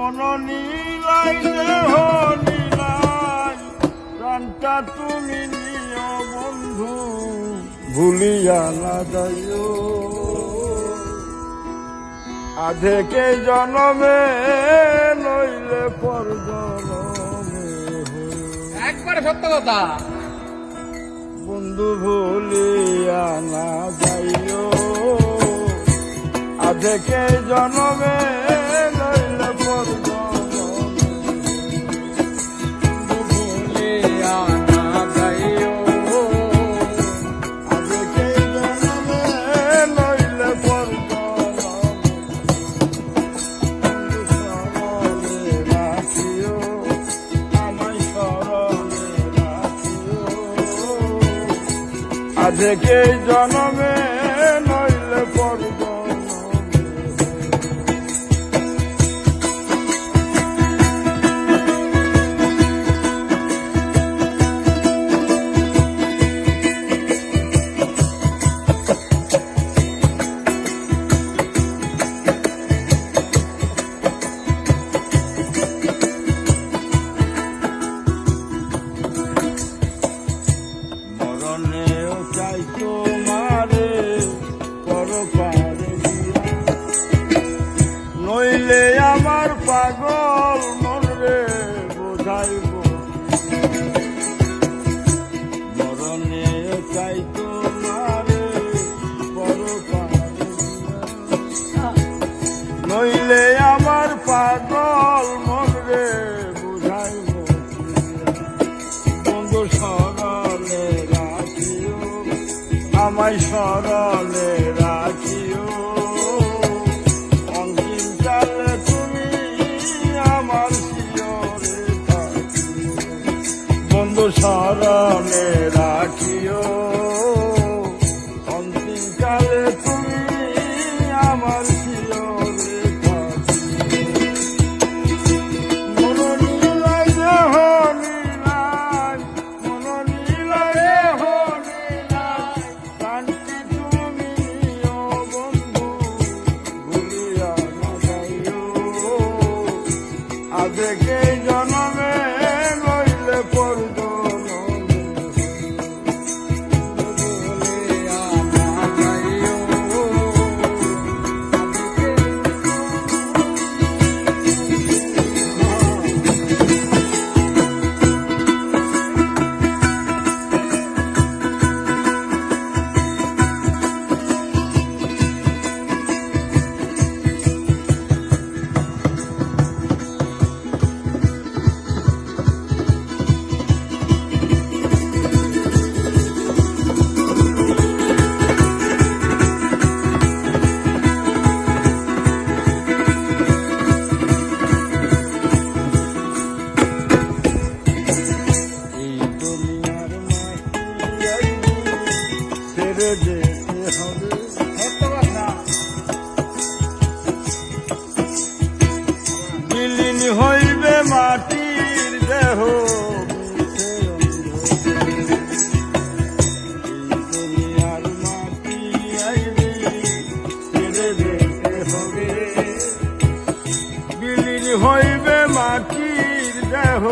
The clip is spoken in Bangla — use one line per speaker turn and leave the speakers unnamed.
মন নীলাই দেহ নীলাই প্রাণটা তুমি নিও বন্ধু ভুলিয়া না যাইও আধেকে জনমে নইলে পর জনমে
একবারে সত্য কথা
বন্ধু ভুলিয়া না যাইও আধেকে জনমে নইলে পর আজকে জনমে নইলে পর নইলে আমার পাগল মন রে বোঝাইব মরণে চাই তোমারে পরপারে নইলে আমার পাগল মন রে বোঝাইব বন্ধু সরলে রাখিও আমায় সরলে রাখিও বন্ধু স্মরণে রাখিও অন্তিম কালে তুমি আমার শিয়রে মন নীলাই দেহ নীলাই মন নীলাই দেহ নীলাই শান্তি তুমি নিও বন্ধু ভুলিয়া না যাইও আজকে জনমে নইলে পর বিলীন হইবে মাটির দেহ দুনিয়ার মাটি আইবে ছেড়ে যেতে হবে বিলীন হইবে মাটির দেহ